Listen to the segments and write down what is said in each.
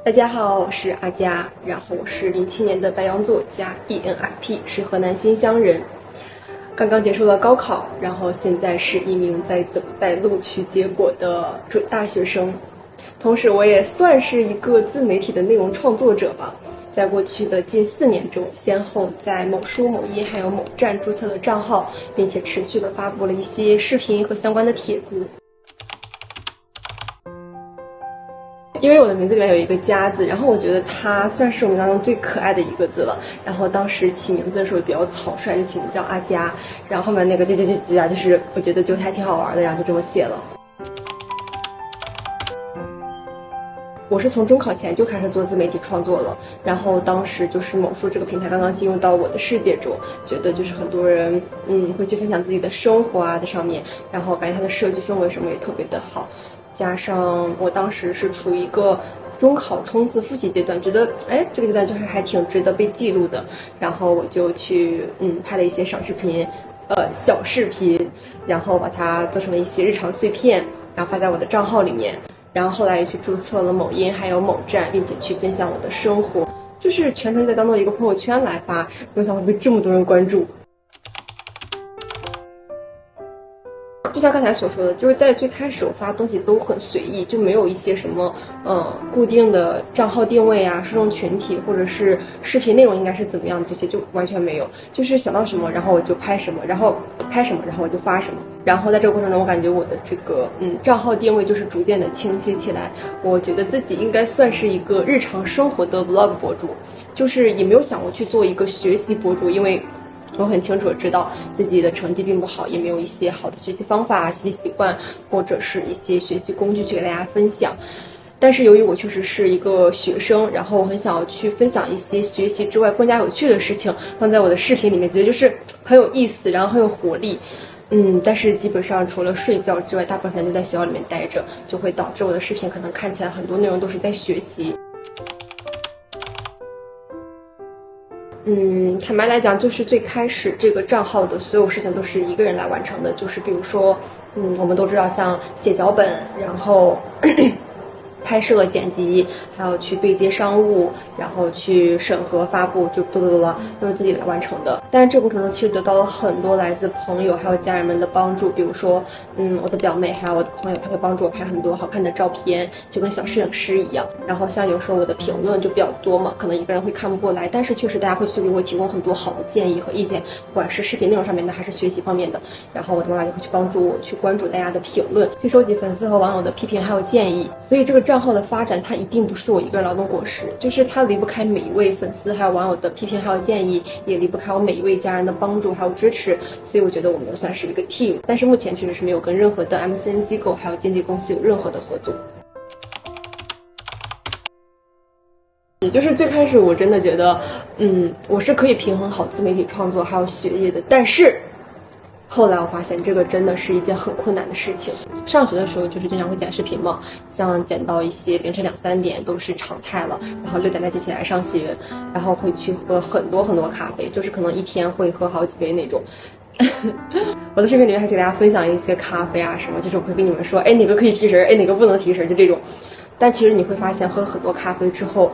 大家好，我是阿佳，然后我是07年的白羊座加 ENFP， 是河南新乡人。刚刚结束了高考，然后现在是一名在等待录取结果的准大学生。同时，我也算是一个自媒体的内容创作者吧。在过去的近4年中，先后在某书、某音还有某站注册了账号，并且持续的发布了一些视频和相关的帖子。因为我的名字里面有一个家字，然后我觉得它算是我们当中最可爱的一个字了。然后当时起名字的时候比较草率，就起名叫阿佳，然后后面那个啊，就是我觉得就还挺好玩的，然后就这么写了。我是从中考前就开始做自媒体创作了，然后当时就是某书这个平台刚刚进入到我的世界中，觉得就是很多人会去分享自己的生活啊在上面，然后感觉它的社区氛围什么也特别的好。加上我当时是处于一个中考冲刺复习阶段，觉得这个阶段就是还挺值得被记录的，然后我就去拍了一些小视频，小视频，然后把它做成了一些日常碎片，然后发在我的账号里面，然后后来也去注册了某音还有某站，并且去分享我的生活，就是全程在当做一个朋友圈来发，没想到会被这么多人关注。就像刚才所说的，就是在最开始我发东西都很随意，就没有一些什么固定的账号定位啊、受众群体或者是视频内容应该是怎么样的，这些就完全没有，就是想到什么然后我就拍什么，然后拍什么然后我就发什么。然后在这个过程中，我感觉我的这个账号定位就是逐渐的清晰起来。我觉得自己应该算是一个日常生活的 vlog 博主，就是也没有想过去做一个学习博主，因为我很清楚的知道自己的成绩并不好，也没有一些好的学习方法、学习习惯或者是一些学习工具去给大家分享。但是由于我确实是一个学生，然后我很想要去分享一些学习之外更加有趣的事情放在我的视频里面，觉得就是很有意思，然后很有活力。但是基本上除了睡觉之外，大部分时间都在学校里面待着，就会导致我的视频可能看起来很多内容都是在学习。坦白来讲，就是最开始这个账号的所有事情都是一个人来完成的，就是比如说，我们都知道像写脚本，然后拍摄、剪辑，还有去对接商务，然后去审核、发布，就都是自己来完成的。但是这个过程中，其实得到了很多来自朋友还有家人们的帮助，比如说，我的表妹还有我的朋友，他会帮助我拍很多好看的照片，就跟小摄影师一样。然后像有时候我的评论就比较多嘛，可能一个人会看不过来，但是确实大家会去给我提供很多好的建议和意见，不管是视频内容上面的还是学习方面的。然后我的妈妈就会去帮助我去关注大家的评论，去收集粉丝和网友的批评还有建议。所以这个账号的发展，它一定不是我一个人劳动果实，就是它离不开每一位粉丝还有网友的批评还有建议，也离不开我每一位家人的帮助还有支持。所以我觉得我们算是一个 team， 但是目前确实是没有跟任何的 MCN 机构还有经纪公司有任何的合作。也就是最开始我真的觉得我是可以平衡好自媒体创作还有学业的，但是后来我发现这个真的是一件很困难的事情。上学的时候就是经常会剪视频嘛，像剪到一些凌晨2、3点都是常态了，然后6点再就起来上学，然后会去喝很多很多咖啡，就是可能一天会喝好几杯那种。我的视频里面还给大家分享一些咖啡啊什么，就是我会跟你们说哪个可以提神，哪个不能提神，就这种。但其实你会发现喝很多咖啡之后，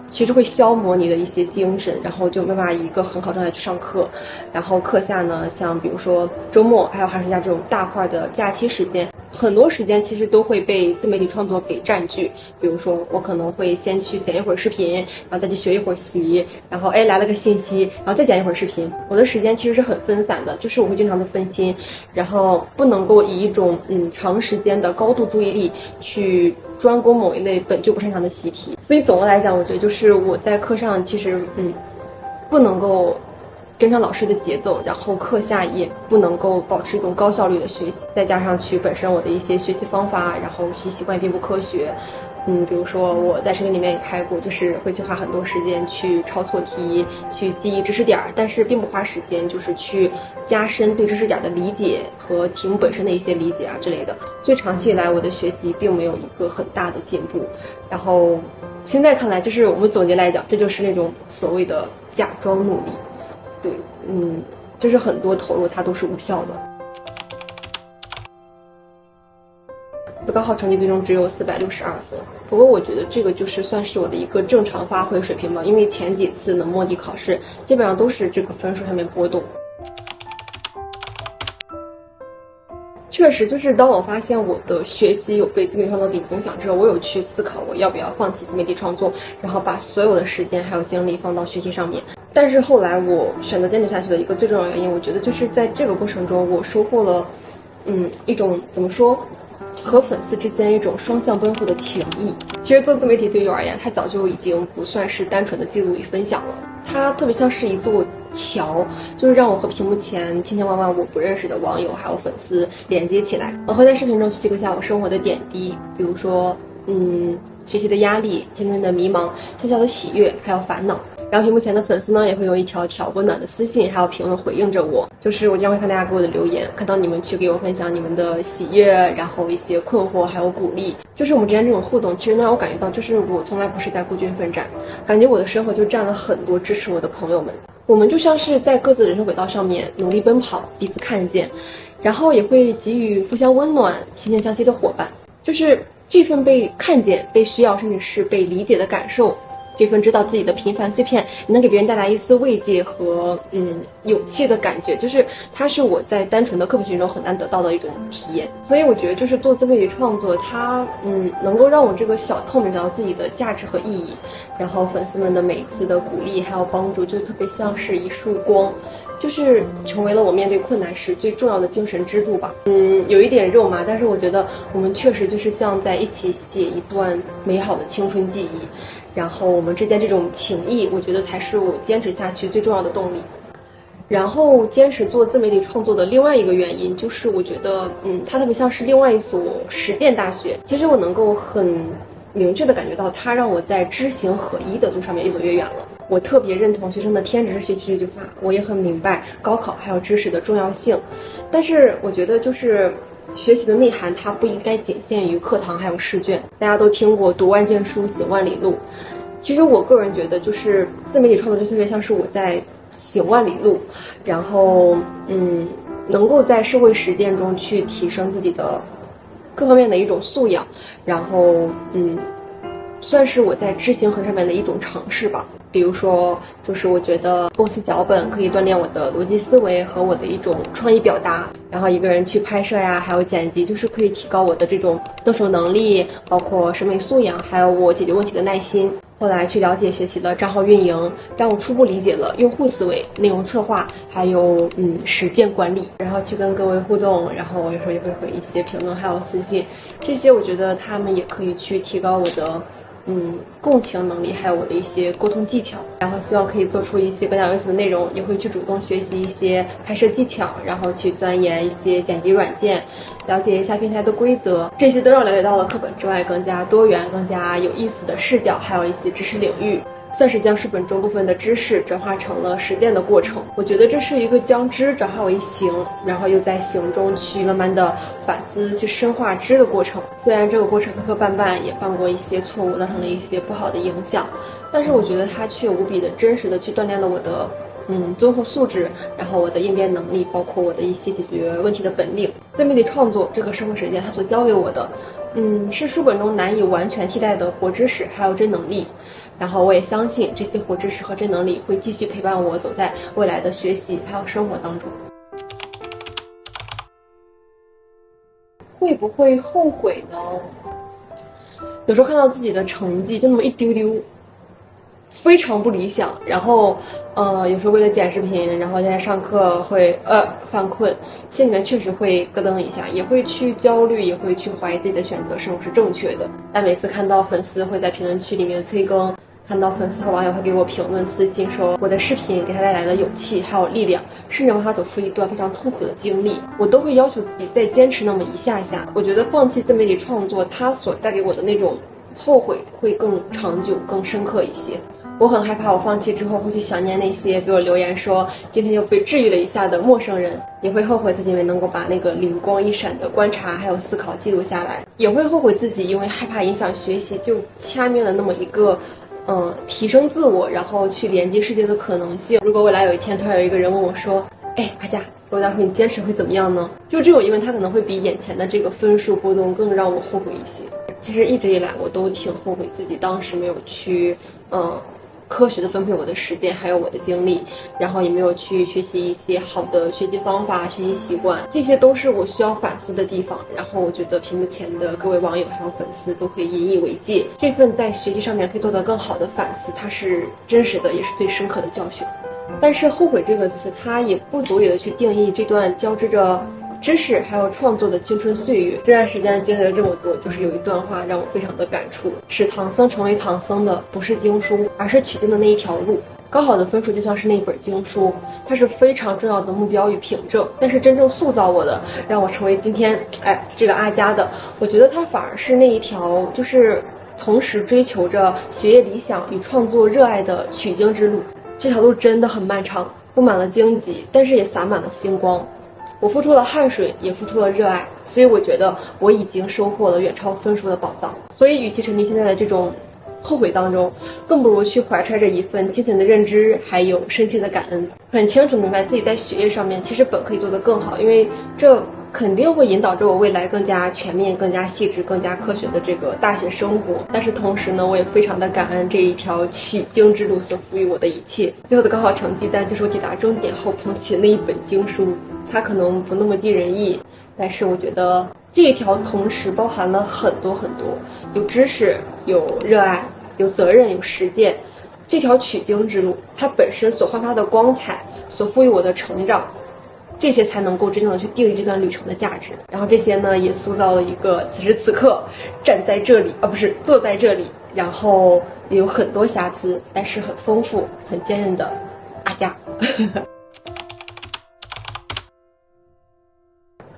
其实会消磨你的一些精神，然后就没办法以一个很好状态去上课。然后课下呢，像比如说周末还有寒暑假这种大块的假期时间，很多时间其实都会被自媒体创作给占据。比如说我可能会先去剪一会儿视频，然后再去学一会儿习，然后来了个信息，然后再剪一会儿视频。我的时间其实是很分散的，就是我会经常的分心，然后不能够以一种长时间的高度注意力去专攻某一类本就不擅长的习题。所以总的来讲，我觉得就是我在课上其实不能够跟上老师的节奏，然后课下也不能够保持一种高效率的学习，再加上去本身我的一些学习方法，然后学习习惯也并不科学。比如说我在视频里面也拍过，就是会去花很多时间去抄错题，去记忆知识点，但是并不花时间就是去加深对知识点的理解和题目本身的一些理解啊之类的。所以长期以来我的学习并没有一个很大的进步。然后现在看来，就是我们总结来讲，这就是那种所谓的假装努力。对，就是很多投入它都是无效的。高考成绩最终只有462分。不过我觉得这个就是算是我的一个正常发挥水平吧，因为前几次的摸底考试基本上都是这个分数上面波动。确实，就是当我发现我的学习有被自媒体创作给影响之后，我有去思考我要不要放弃自媒体创作，然后把所有的时间还有精力放到学习上面。但是后来我选择坚持下去的一个最重要的原因，我觉得就是在这个过程中，我收获了，一种怎么说，和粉丝之间一种双向奔赴的情谊。其实做自媒体对于我而言，它早就已经不算是单纯的记录与分享了，它特别像是一座桥，就是让我和屏幕前千千万万我不认识的网友还有粉丝连接起来。我会在视频中去记录下我生活的点滴，比如说学习的压力、青春的迷茫、小小的喜悦还有烦恼。然后屏幕前的粉丝呢，也会有一条条温暖的私信还有评论回应着我，就是我经常会看大家给我的留言，看到你们去给我分享你们的喜悦，然后一些困惑还有鼓励，就是我们之间这种互动，其实能让我感觉到，就是我从来不是在孤军奋战，感觉我的身后就站了很多支持我的朋友们，我们就像是在各自的人生轨道上面努力奔跑，彼此看见，然后也会给予互相温暖、惺惺相惜的伙伴，就是这份被看见、被需要，甚至是被理解的感受。这份知道自己的平凡碎片能给别人带来一丝慰藉和勇气的感觉，就是它是我在单纯的课本学习中很难得到的一种体验。所以我觉得就是做自媒体创作，它能够让我这个小透明找到自己的价值和意义，然后粉丝们的每一次的鼓励还有帮助，就特别像是一束光，就是成为了我面对困难时最重要的精神支柱吧。有一点肉麻，但是我觉得我们确实就是像在一起写一段美好的青春记忆，然后我们之间这种情谊，我觉得才是我坚持下去最重要的动力。然后坚持做自媒体创作的另外一个原因，就是我觉得它特别像是另外一所实践大学。其实我能够很明确的感觉到，它让我在知行合一的路上面越走越远了。我特别认同学生的天职是学习这句话，我也很明白高考还有知识的重要性，但是我觉得就是学习的内涵它不应该仅限于课堂还有试卷。大家都听过读万卷书行万里路，其实我个人觉得就是自媒体创作就特别像是我在行万里路，然后能够在社会实践中去提升自己的各方面的一种素养，然后算是我在知行合上面的一种尝试吧。比如说就是我觉得构思脚本可以锻炼我的逻辑思维和我的一种创意表达，然后一个人去拍摄呀还有剪辑，就是可以提高我的这种动手能力，包括审美素养，还有我解决问题的耐心。后来去了解学习了账号运营，让我初步理解了用户思维、内容策划，还有实践管理，然后去跟各位互动，然后有时候也会回一些评论还有私信，这些我觉得他们也可以去提高我的共情能力，还有我的一些沟通技巧，然后希望可以做出一些更加有意思的内容，也会去主动学习一些拍摄技巧，然后去钻研一些剪辑软件，了解一下平台的规则，这些都让我了解到了课本之外更加多元、更加有意思的视角，还有一些知识领域。算是将书本中部分的知识转化成了实践的过程。我觉得这是一个将知转化为行，然后又在行中去慢慢的反思，去深化知的过程。虽然这个过程磕磕绊绊，也犯过一些错误，造成了一些不好的影响，但是我觉得它却无比的真实的去锻炼了我的综合素质，然后我的应变能力，包括我的一些解决问题的本领。自媒体创作这个社会实践，它所教给我的是书本中难以完全替代的活知识还有真能力，然后我也相信这些活知识和真能力会继续陪伴我走在未来的学习还有生活当中。会不会后悔呢？有时候看到自己的成绩就那么一丢丢，非常不理想，然后有时候为了剪视频，然后在上课会犯困，心里面确实会咯噔一下，也会去焦虑，也会去怀疑自己的选择是否是正确的。但每次看到粉丝会在评论区里面催更，看到粉丝和网友会给我评论私信说我的视频给他带来了勇气还有力量，甚至帮他走出一段非常痛苦的经历，我都会要求自己再坚持那么一下下。我觉得放弃自媒体创作它所带给我的那种后悔会更长久更深刻一些。我很害怕我放弃之后会去想念那些给我留言说今天又被治愈了一下的陌生人，也会后悔自己没能够把那个灵光一闪的观察还有思考记录下来，也会后悔自己因为害怕影响学习就掐灭了那么一个提升自我然后去连接世界的可能性。如果未来有一天突然有一个人问我说哎，阿佳，我当时你坚持会怎么样呢？就这种疑问，它可能会比眼前的这个分数波动更让我后悔一些。其实一直以来，我都挺后悔自己当时没有去，科学的分配我的时间，还有我的精力，然后也没有去学习一些好的学习方法、学习习惯，这些都是我需要反思的地方。然后我觉得屏幕前的各位网友还有粉丝都可以引以为戒，这份在学习上面可以做得更好的反思，它是真实的，也是最深刻的教训。但是后悔这个词，它也不足以的去定义这段交织着知识还有创作的青春岁月。这段时间经历了这么多，就是有一段话让我非常的感触，使唐僧成为唐僧的不是经书，而是取经的那一条路。高考的分数就像是那本经书，它是非常重要的目标与凭证，但是真正塑造我的，让我成为今天这个阿佳的，我觉得它反而是那一条就是同时追求着学业理想与创作热爱的取经之路。这条路真的很漫长，布满了荆棘，但是也洒满了星光。我付出了汗水，也付出了热爱，所以我觉得我已经收获了远超分数的宝藏。所以与其沉迷现在的这种后悔当中，更不如去怀揣着一份清醒的认知，还有深切的感恩，很清楚明白自己在学业上面其实本可以做得更好，因为这肯定会引导着我未来更加全面、更加细致、更加科学的这个大学生活。但是同时呢，我也非常的感恩这一条取经之路所赋予我的一切。最后的高考成绩单就是我抵达终点后捧起的那一本经书，它可能不那么尽人意，但是我觉得这一条同时包含了很多很多，有知识，有热爱，有责任，有实践。这条取经之路，它本身所焕发的光彩，所赋予我的成长，这些才能够真正的去定义这段旅程的价值。然后这些呢，也塑造了一个此时此刻站在这里，不是坐在这里，然后也有很多瑕疵，但是很丰富、很坚韧的阿佳。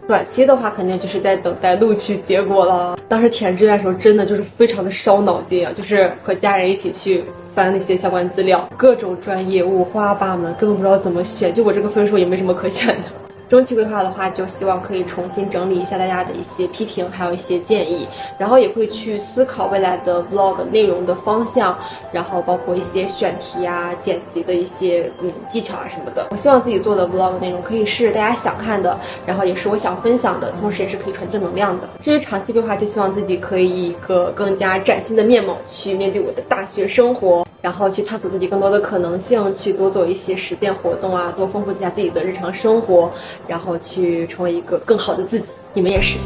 短期的话，肯定就是在等待录取结果了。当时填志愿的时候，真的就是非常的烧脑筋啊，就是和家人一起去翻那些相关资料，各种专业五花八门，根本不知道怎么选。就我这个分数也没什么可选的。中期规划的话，就希望可以重新整理一下大家的一些批评，还有一些建议，然后也会去思考未来的 vlog 内容的方向，然后包括一些选题啊、剪辑的一些技巧啊什么的。我希望自己做的 vlog 内容可以是大家想看的，然后也是我想分享的，同时也是可以传正能量的。至于长期规划，就希望自己可以以一个更加崭新的面貌去面对我的大学生活，然后去探索自己更多的可能性，去多做一些实践活动啊，多丰富一下自己的日常生活，然后去成为一个更好的自己。你们也是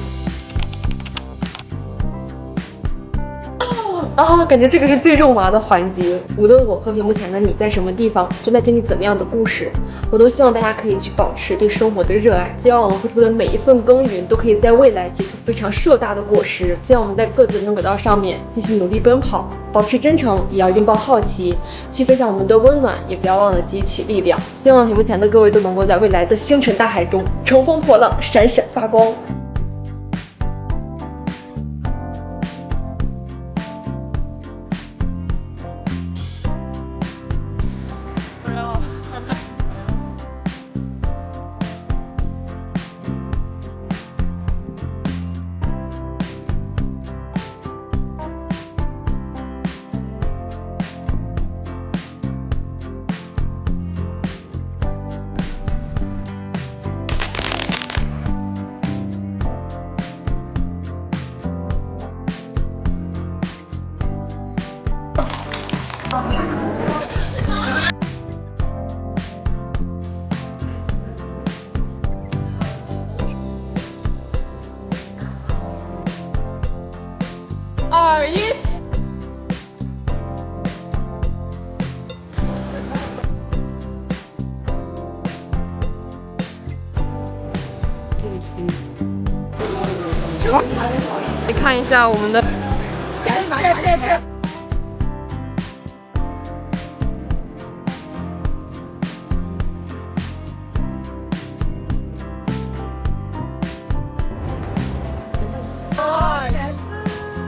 感觉这个是最肉麻的环节。无论我和屏幕前的你在什么地方，正在经历怎么样的故事，我都希望大家可以去保持对生活的热爱，希望我们付出的每一份耕耘都可以在未来结出非常硕大的果实。希望我们在各自的人生轨道上面继续努力奔跑，保持真诚，也要拥抱好奇，去分享我们的温暖，也不要忘了汲取力量。希望屏幕前的各位都能够在未来的星辰大海中乘风破浪，闪闪发光。2、1。来看一下我们的。